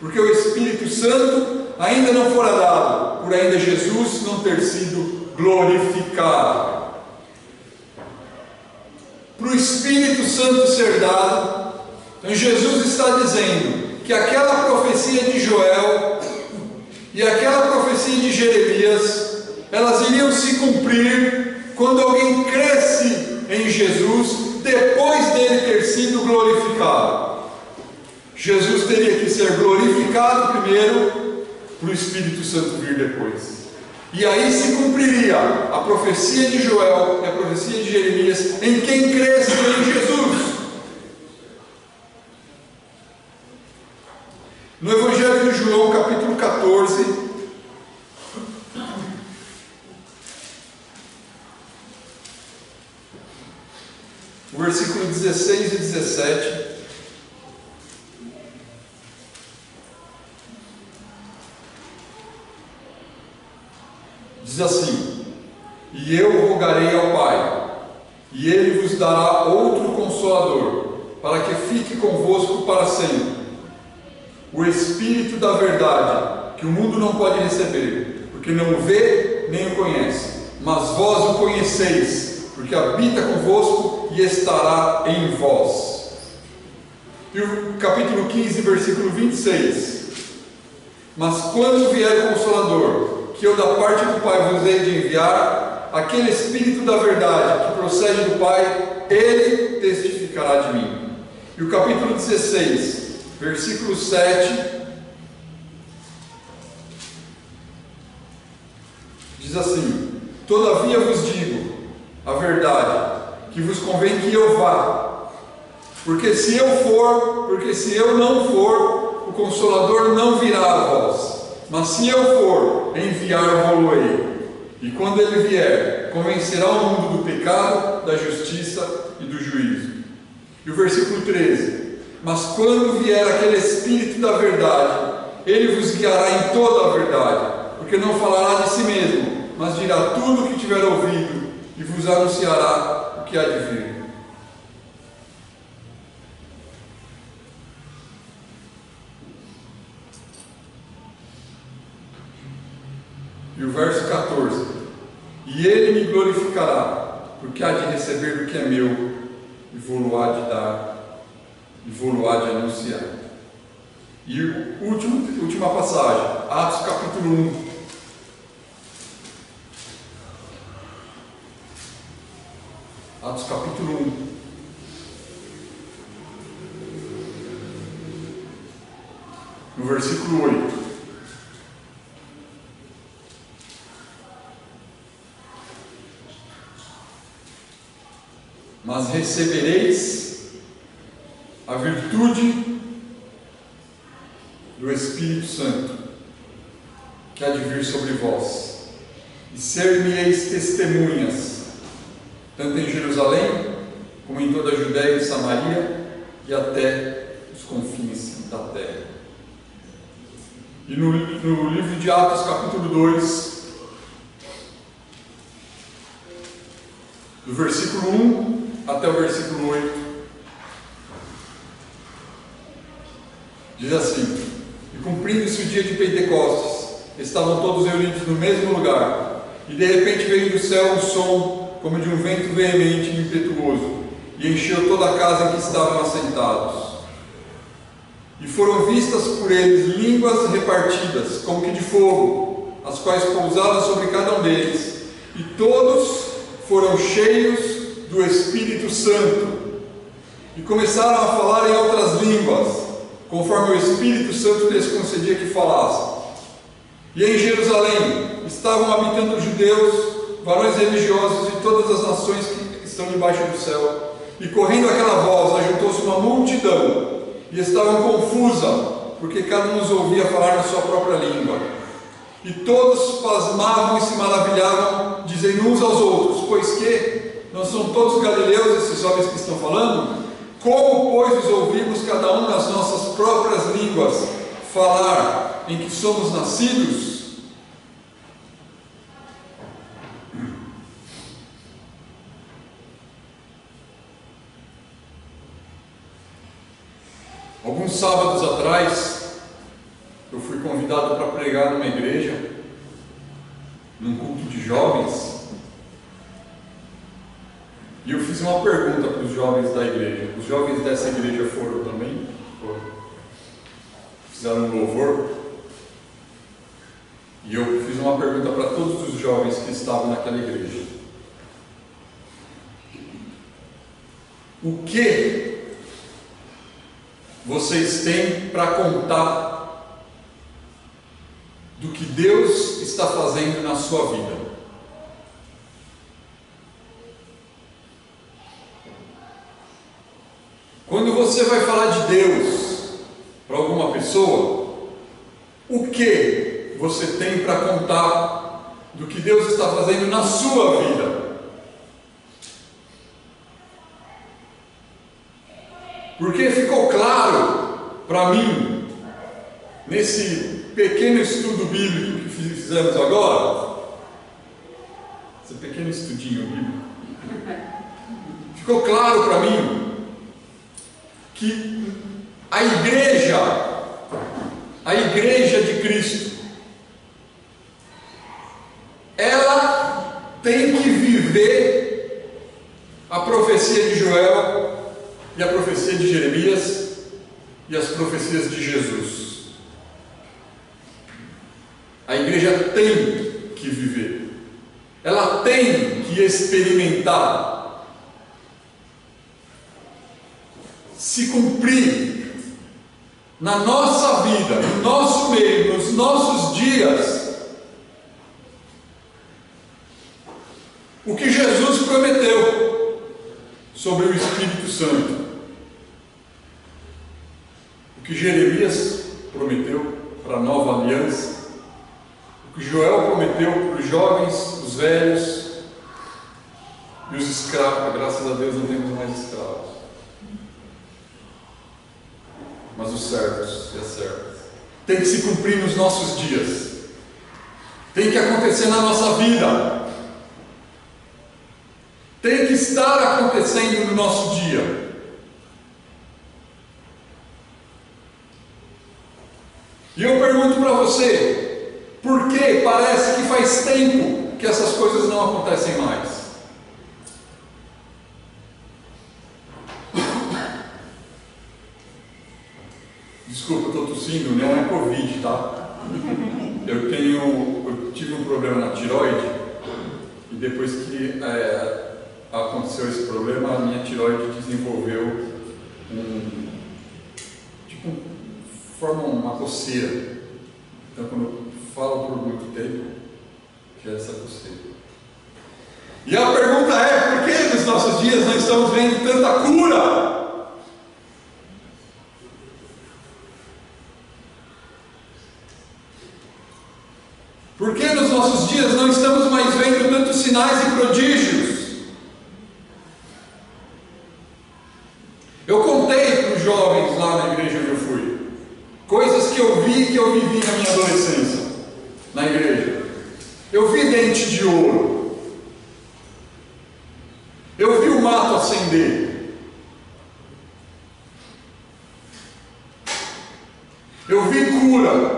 porque o Espírito Santo ainda não fora dado, por ainda Jesus não ter sido glorificado. Para o Espírito Santo ser dado, então Jesus está dizendo que aquela profecia de Joel e aquela profecia de Jeremias, elas iriam se cumprir quando alguém cresce em Jesus, depois dele ter sido glorificado. Jesus teria que ser glorificado primeiro, para o Espírito Santo vir depois. E aí se cumpriria a profecia de Joel e a profecia de Jeremias: em quem cresce em Jesus. No Evangelho de João, capítulo 14, o versículo 16 e 17, diz assim: e eu rogarei ao Pai, e Ele vos dará outro Consolador, para que fique convosco para sempre, o Espírito da verdade, que o mundo não pode receber, porque não o vê nem o conhece, mas vós o conheceis, porque habita convosco e estará em vós. E o capítulo 15, versículo 26: mas quando vier o Consolador, que eu da parte do Pai vos hei de enviar, aquele Espírito da verdade que procede do Pai, Ele testificará de mim. E o capítulo 16, versículo 7, diz assim: todavia vos digo a verdade, que vos convém que eu vá, porque se eu não for, o Consolador não virá a vós, mas se eu for, enviar-vos-ei. E quando ele vier, convencerá o mundo do pecado, da justiça e do juízo. E o versículo 13: mas quando vier aquele Espírito da verdade, ele vos guiará em toda a verdade, porque não falará de si mesmo, mas dirá tudo o que tiver ouvido, e vos anunciará o que há de vir. E o verso 14: e ele me glorificará, porque há de receber do que é meu, e vou-lo há de dar, e vou-lo há de anunciar. E última passagem, Atos capítulo 1. Atos capítulo 1. No versículo 8. Mas recebereis a virtude do Espírito Santo, que há de vir sobre vós, e ser-me-eis testemunhas, tanto em Jerusalém, como em toda a Judéia e Samaria, e até os confins da terra. E no livro de Atos, capítulo 2, do versículo 1 até o versículo 8, diz assim: e cumprindo-se o dia de Pentecostes, estavam todos reunidos no mesmo lugar, e de repente veio do céu um som como de um vento veemente e impetuoso, e encheu toda a casa em que estavam assentados. E foram vistas por eles línguas repartidas, como que de fogo, as quais pousaram sobre cada um deles, e todos foram cheios do Espírito Santo, e começaram a falar em outras línguas, conforme o Espírito Santo lhes concedia que falassem. E em Jerusalém estavam habitando judeus, varões religiosos de todas as nações que estão debaixo do céu. E correndo aquela voz, ajuntou-se uma multidão, e estavam confusa, porque cada um os ouvia falar na sua própria língua. E todos pasmavam e se maravilhavam, dizendo uns aos outros: pois que não são todos galileus esses homens que estão falando? Como, pois, os ouvimos cada um nas nossas próprias línguas falar em que somos nascidos? Alguns sábados atrás, eu fui convidado para pregar numa igreja, num culto de jovens, e eu fiz uma pergunta para os jovens da igreja. Os jovens dessa igreja foram também? Foram. Fizeram um louvor. E eu fiz uma pergunta para todos os jovens que estavam naquela igreja: o que vocês têm para contar do que Deus está fazendo na sua vida. Quando você vai falar de Deus para alguma pessoa, o que você tem para contar do que Deus está fazendo na sua vida? Porque ficou claro para mim, nesse pequeno estudo bíblico que fizemos agora, esse pequeno estudinho bíblico, ficou claro para mim que a igreja de Cristo, ela tem que viver a profecia de Joel e a profecia de Jeremias e as profecias de Jesus. A igreja tem que viver, ela tem que experimentar, se cumprir na nossa vida, no nosso meio, nos nossos dias, o que Jesus prometeu sobre o Espírito Santo, o que Jeremias prometeu para a nova aliança, o que Joel prometeu para os jovens, os velhos e os escravos. Graças a Deus não temos mais escravos, mas os servos e as servas. Tem que se cumprir nos nossos dias, tem que acontecer na nossa vida, tem que estar acontecendo no nosso dia. E eu pergunto para você, por que parece que faz tempo que essas coisas não acontecem mais? Desculpa, eu estou tossindo, não é Covid, tá? Eu tive um problema na tireoide, e depois que aconteceu esse problema, a minha tireoide desenvolveu forma uma coceira. Então, quando eu falo por muito tempo, que é essa coceira. E a pergunta é, por que nos nossos dias não estamos vendo tanta cura? Por que nos nossos dias não estamos mais vendo tantos sinais e prodígios? Eu contei para os jovens lá na igreja onde eu fui coisas que eu vi, que eu vivi na minha adolescência, na igreja. Eu vi dente de ouro, eu vi o mato acender, eu vi cura.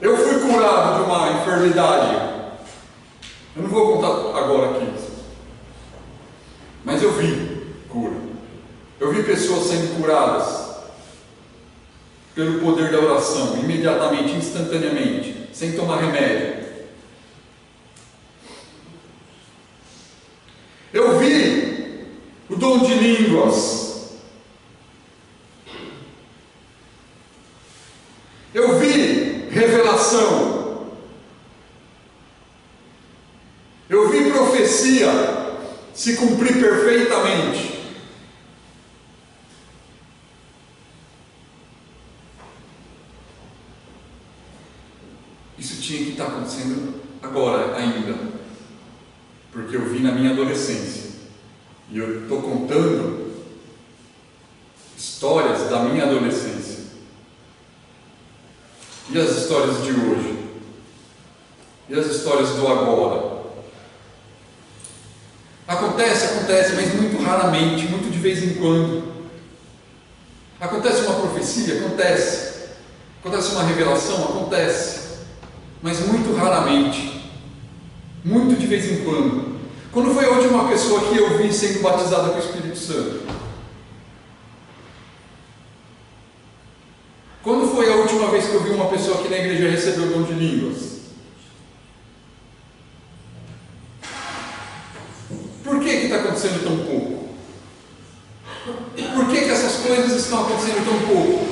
Eu fui curado de uma enfermidade. Eu não vou contar agora aqui, mas eu vi cura. Eu vi pessoas sendo curadas pelo poder da oração, imediatamente, instantaneamente, sem tomar remédio. Eu vi o dom de línguas. Eu vi revelação. Eu vi profecia se cumprir perfeitamente. Isso tinha que estar acontecendo agora ainda, porque eu vi na minha adolescência, e eu estou contando histórias da minha adolescência. E as histórias de hoje? E as histórias do agora? Acontece, mas muito raramente, muito de vez em quando. Acontece uma profecia? Acontece. Acontece uma revelação? Acontece. Mas muito raramente. Muito de vez em quando. Quando foi a última pessoa que eu vi sendo batizada com o Espírito Santo? Quando foi a última vez que eu vi uma pessoa aqui na igreja receber o dom de línguas? Por que está acontecendo tão pouco? Por que essas coisas estão acontecendo tão pouco?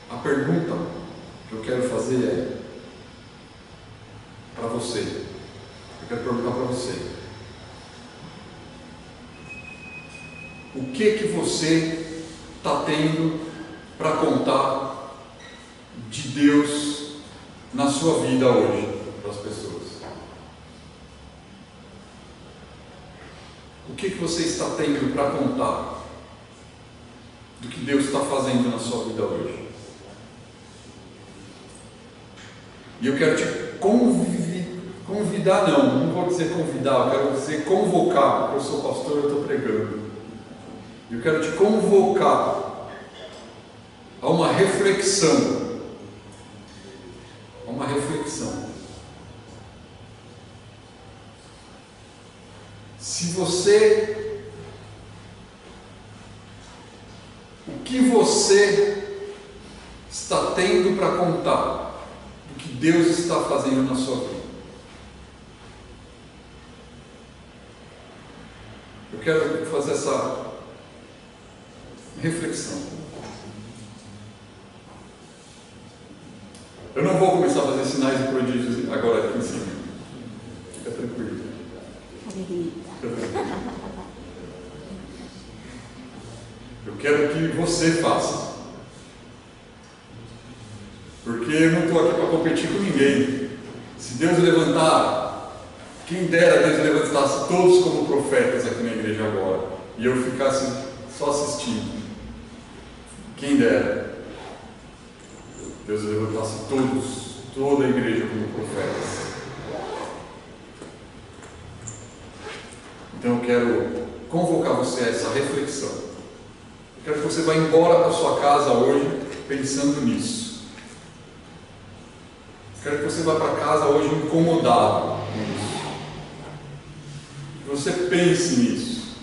A pergunta que eu quero fazer é para você. Eu quero perguntar para você: o que você está tendo para contar de Deus na sua vida hoje para as pessoas? O que você está tendo para contar do que Deus está fazendo na sua vida hoje? E eu quero te convidar, não vou dizer convidar, eu quero dizer convocar, porque eu sou pastor e eu estou pregando. Eu quero te convocar a uma reflexão. A uma reflexão. Se você, o que você está tendo para contar do que Deus está fazendo na sua vida? Eu quero fazer essa reflexão. Eu não vou começar a fazer sinais e prodígios agora aqui em cima. Fica tranquilo. Eu quero que você faça, porque eu não estou aqui para competir com ninguém. Se Deus levantar, quem dera Deus levantasse todos como profetas aqui na igreja agora, e eu ficasse só assistindo. Quem dera Deus levantasse toda a igreja como profetas. Então eu quero convocar você a essa reflexão. Eu quero que você vá embora para sua casa hoje pensando nisso. Eu quero que você vá para casa hoje incomodado com isso. Que você pense nisso.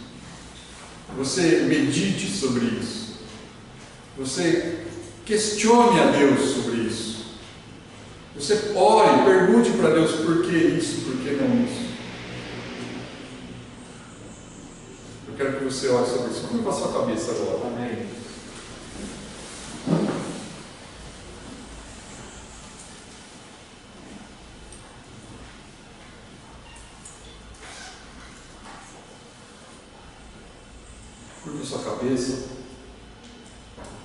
Que você medite sobre isso. Que você questione a Deus sobre isso. Que você ore, pergunte para Deus por que isso, por que não isso. Eu quero que você ore sobre isso. Curva a sua cabeça agora. Amém. Curva a sua cabeça.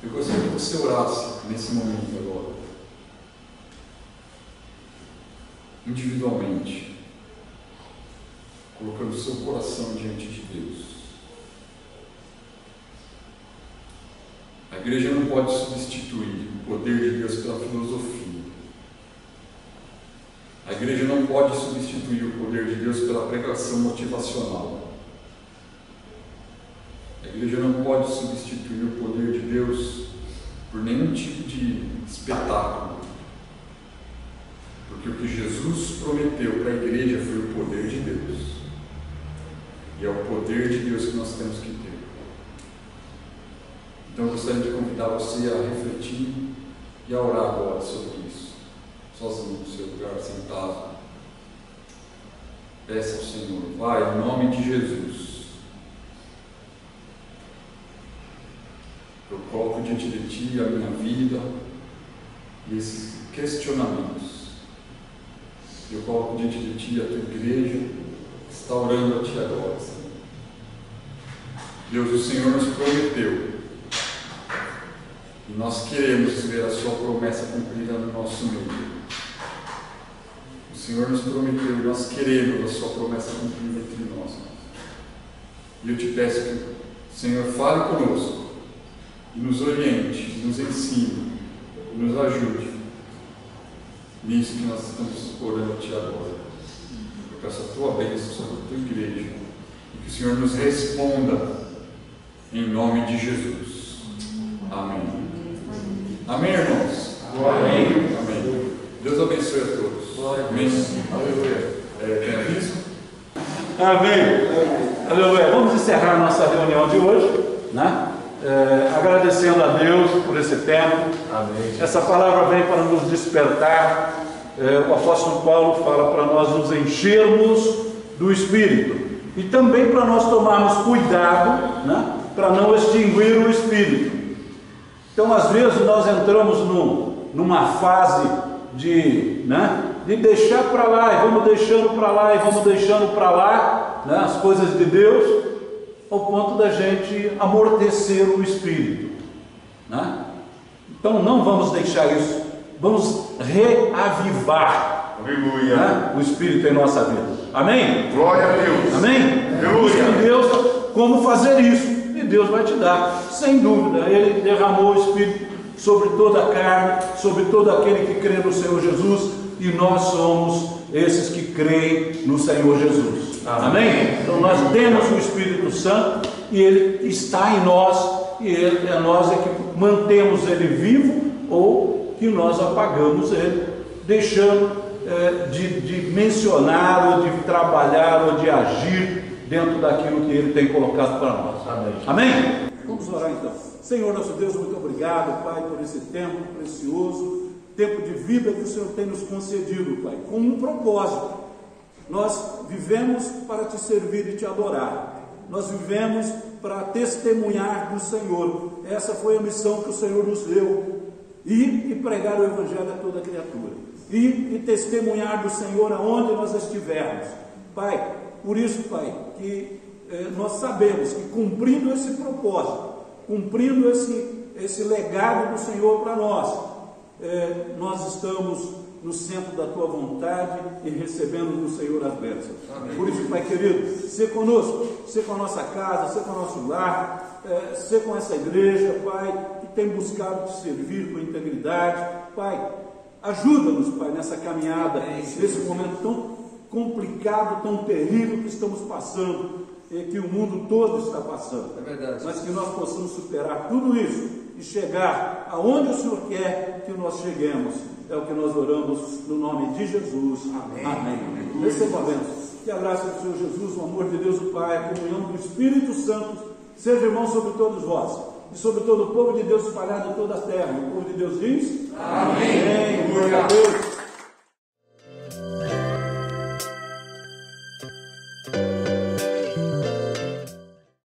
Eu gostaria que você orasse nesse momento agora. Individualmente. Colocando o seu coração diante de Deus. A igreja não pode substituir o poder de Deus pela filosofia. A igreja não pode substituir o poder de Deus pela pregação motivacional. A igreja não pode substituir o poder de Deus por nenhum tipo de espetáculo. Porque o que Jesus prometeu para a igreja foi o poder de Deus. E é o poder de Deus que nós temos que ter. Então eu gostaria de convidar você a refletir e a orar agora sobre isso, sozinho no seu lugar, sentado. Peça ao Senhor, Pai, em nome de Jesus. Eu coloco diante de Ti a minha vida e esses questionamentos. Eu coloco diante de Ti a Tua igreja que está orando a Ti agora, Senhor. Deus, o Senhor nos prometeu. E nós queremos ver a Sua promessa cumprida no nosso meio. O Senhor nos prometeu e nós queremos a Sua promessa cumprida entre nós. E eu te peço que o Senhor fale conosco, e nos oriente, nos ensine, e nos ajude nisso que nós estamos orando a Ti agora. Eu peço a Tua bênção sobre a Tua igreja e que o Senhor nos responda em nome de Jesus. Amém. Amém, irmãos? Amém. Amém. Deus abençoe a todos. Amém. Aleluia. Tem aviso? Amém. Aleluia. Vamos encerrar a nossa reunião de hoje, né? Agradecendo a Deus por esse tempo. Amém. Essa palavra vem para nos despertar. O apóstolo Paulo fala para nós nos enchermos do Espírito e também para nós tomarmos cuidado, né, para não extinguir o Espírito. Então, às vezes, nós entramos numa fase de deixar para lá, e vamos deixando para lá, e vamos deixando para lá, né, as coisas de Deus, ao ponto da gente amortecer o Espírito, né? Então, não vamos deixar isso, vamos reavivar, né, o Espírito em nossa vida. Amém? Glória a Deus. Amém? Busque em Deus como fazer isso, e Deus vai te dar, sem dúvida. Ele derramou o Espírito sobre toda a carne, sobre todo aquele que crê no Senhor Jesus, e nós somos esses que creem no Senhor Jesus. Amém? Então nós temos o Espírito Santo, e Ele está em nós, e nós é que mantemos Ele vivo, ou que nós apagamos Ele, deixando de mencionar, ou de trabalhar, ou de agir dentro daquilo que Ele tem colocado para nós. Amém? Vamos orar então. Senhor nosso Deus, muito obrigado, Pai, por esse tempo precioso, tempo de vida que o Senhor tem nos concedido, Pai, com um propósito. Nós vivemos para te servir e te adorar. Nós vivemos para testemunhar do Senhor. Essa foi a missão que o Senhor nos deu. Ir e pregar o Evangelho a toda criatura. Ir e testemunhar do Senhor aonde nós estivermos. Pai, por isso, Pai, que nós sabemos que cumprindo esse propósito, cumprindo esse legado do Senhor para nós, nós estamos no centro da Tua vontade e recebendo do Senhor as bênçãos. Amém. Por isso, Pai querido, ser conosco, ser com a nossa casa, ser com o nosso lar, ser com essa igreja, Pai, que tem buscado te servir com integridade. Pai, ajuda-nos, Pai, nessa caminhada, nesse momento tão complicado, tão terrível que estamos passando, que o mundo todo está passando. É verdade. Mas que nós possamos superar tudo isso e chegar aonde o Senhor quer que nós cheguemos. É o que nós oramos no nome de Jesus. Amém. Amém. Receba a bênção. Que a graça do Senhor Jesus, o amor de Deus o Pai, a comunhão do Espírito Santo, seja, irmão, sobre todos vós e sobre todo o povo de Deus espalhado em toda a terra. O povo de Deus diz: Amém. Glória a Deus.